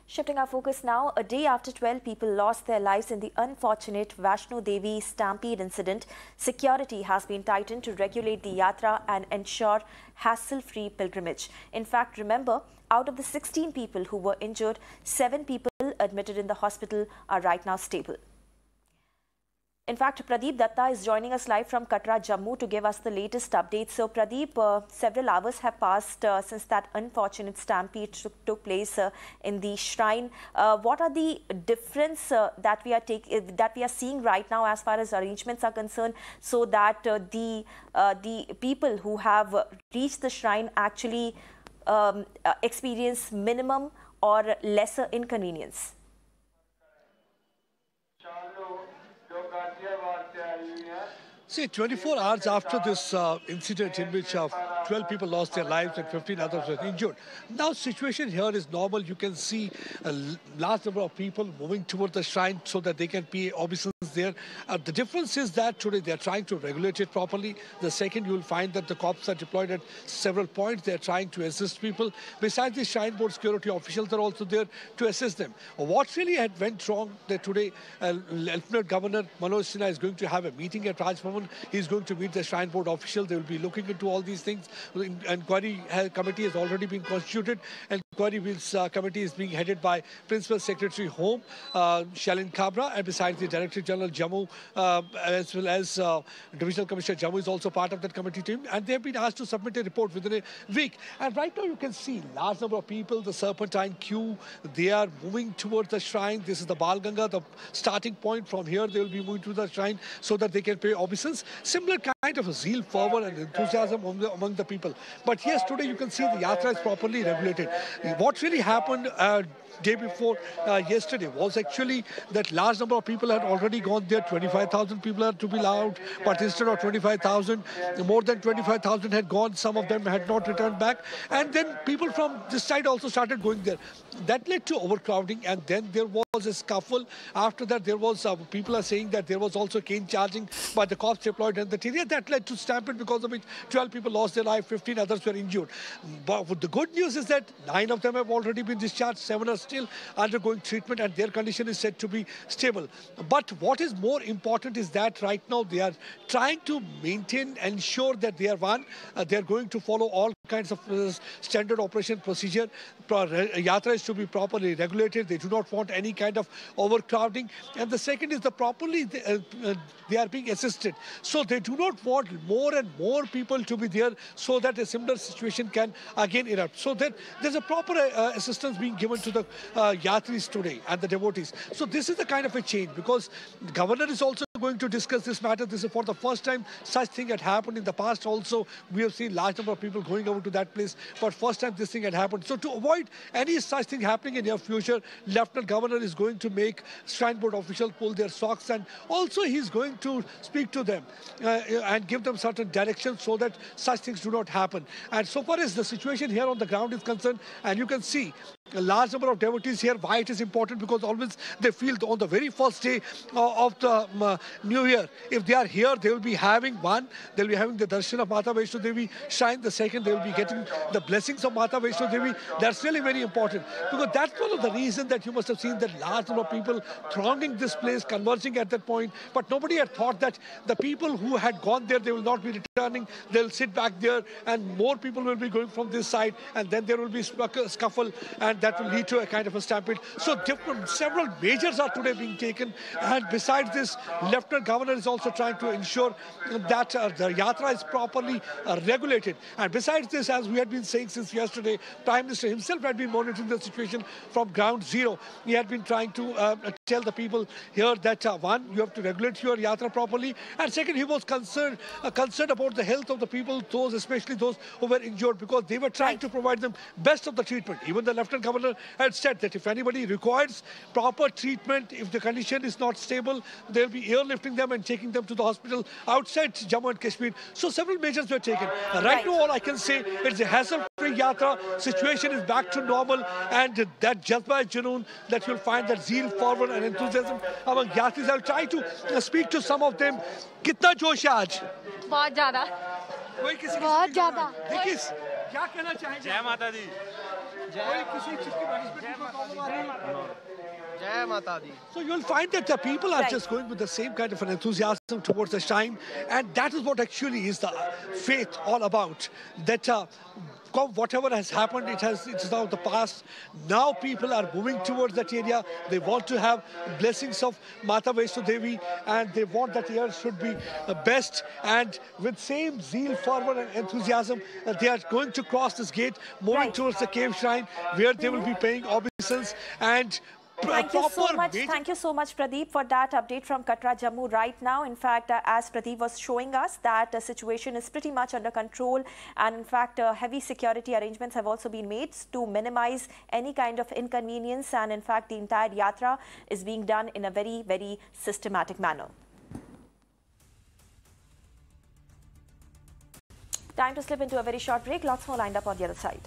Shifting our focus now, a day after 12 people lost their lives in the unfortunate Vaishno Devi stampede incident, security has been tightened to regulate the yatra and ensure hassle-free pilgrimage. In fact, remember, out of the 16 people who were injured, 7 people admitted in the hospital are right now stable. In fact, Pradeep Datta is joining us live from Katra, Jammu to give us the latest updates. So, Pradeep, several hours have passed since that unfortunate stampede took place in the shrine. What are the difference that we are seeing right now as far as arrangements are concerned, so that the people who have reached the shrine actually experience minimum or lesser inconvenience? See, 24 hours after this incident in which 12 people lost their lives and 15 others were injured, now situation here is normal. You can see a large number of people moving toward the shrine so that they can pay obeisance there. The difference is that today they are trying to regulate it properly. The second, you will find that the cops are deployed at several points. They are trying to assist people. Besides, the shrine board security officials are also there to assist them. What really had went wrong that today Lieutenant Governor Manoj Sinha is going to have a meeting at Raj Bhavan. He's going to meet the shrine board official. They will be looking into all these things. The inquiry committee has already been constituted, and inquiry committee is being headed by Principal Secretary Home, Shalin Kabra, and besides the Director General Jammu, as well as Divisional Commissioner Jammu is also part of that committee team, and they have been asked to submit a report within a week. And right now you can see large number of people, the serpentine queue, they are moving towards the shrine. This is the Bal Ganga, the starting point. From here they will be moving to the shrine so that they can pay obeisance. Similar kind of a zeal, fervor and enthusiasm among the people. But yes, today you can see the yatra is properly regulated. What really happened day before yesterday was actually that large number of people had already gone there. 25,000 people had to be allowed, but instead of 25,000, more than 25,000 had gone. Some of them had not returned back, and then people from this side also started going there. That led to overcrowding, and then there was a scuffle. After that, there was people are saying that there was also cane charging by the cops deployed in the area. That led to stampede, because of which 12 people lost their life, 15 others were injured. But the good news is that 9 of them have already been discharged, 7 are still undergoing treatment, and their condition is said to be stable. But what is more important is that right now they are trying to maintain, ensure that they are they are going to follow all kinds of standard operation procedure. Yatra is to be properly regulated. They do not want any kind of overcrowding. And the second is they are being assisted. So they do not want more and more people to be there so that a similar situation can again erupt. So that there's a proper assistance being given to the yatris today and the devotees. So this is the kind of a change, because the governor is also going to discuss this matter. This is for the first time such thing had happened. In the past also we have seen large number of people going over to that place, but first time this thing had happened. So to avoid any such thing happening in your future, Lieutenant Governor is going to make shrine board officials pull their socks, and also he's going to speak to them and give them certain directions so that such things do not happen. And so far as the situation here on the ground is concerned, and you can see a large number of devotees here. Why it is important? Because always they feel on the very first day of the New Year, if they are here, they will be having they'll be having the darshan of Mata Vaishno Devi shrine. The second, they will be getting the blessings of Mata Vaishno Devi. That's really very important, because that's one of the reasons that you must have seen that large number of people thronging this place, converging at that point. But nobody had thought that the people who had gone there, they will not be returning. They'll sit back there, and more people will be going from this side, and then there will be scuffle, and that will lead to a kind of a stampede. So several measures are today being taken, and besides this, Lieutenant Governor is also trying to ensure that the yatra is properly regulated. And besides this, as we had been saying since yesterday, Prime Minister himself had been monitoring the situation from ground zero. He had been trying to tell the people here that one, you have to regulate your yatra properly, and second, he was concerned about the health of the people, especially those who were injured, because they were trying to provide them best of the treatment. Even the Lieutenant Governor had said that if anybody requires proper treatment, if the condition is not stable, they'll be airlifting them and taking them to the hospital outside Jammu and Kashmir. So several measures were taken. Right now, all I can say, it's a hassle-free yatra. Situation is back to normal, and that Jazba Junoon, that you'll find that zeal, fervor and enthusiasm among yatris. I'll try to speak to some of them. कितना जोश है आज? बहुत ज़्यादा. कोई किसी बहुत ज़्यादा. देखिए क्या कहना चाहेंगे? जय माता दी. Jai Mata Di. So you'll find that the people are just going with the same kind of an enthusiasm towards the shrine, and that is what actually is the faith all about. That whatever has happened, it is now the past. Now people are moving towards that area. They want to have blessings of Mata Vaishno Devi, and they want that year should be best. And with same zeal, fervor, and enthusiasm, they are going to cross this gate, moving towards the cave shrine, where they will be paying obeisance and. Thank you so much. Thank you so much, Pradeep, for that update from Katra, Jammu right now. In fact, as Pradeep was showing us, that the situation is pretty much under control. And in fact, heavy security arrangements have also been made to minimize any kind of inconvenience. And in fact, the entire yatra is being done in a very, very systematic manner. Time to slip into a very short break. Lots more lined up on the other side.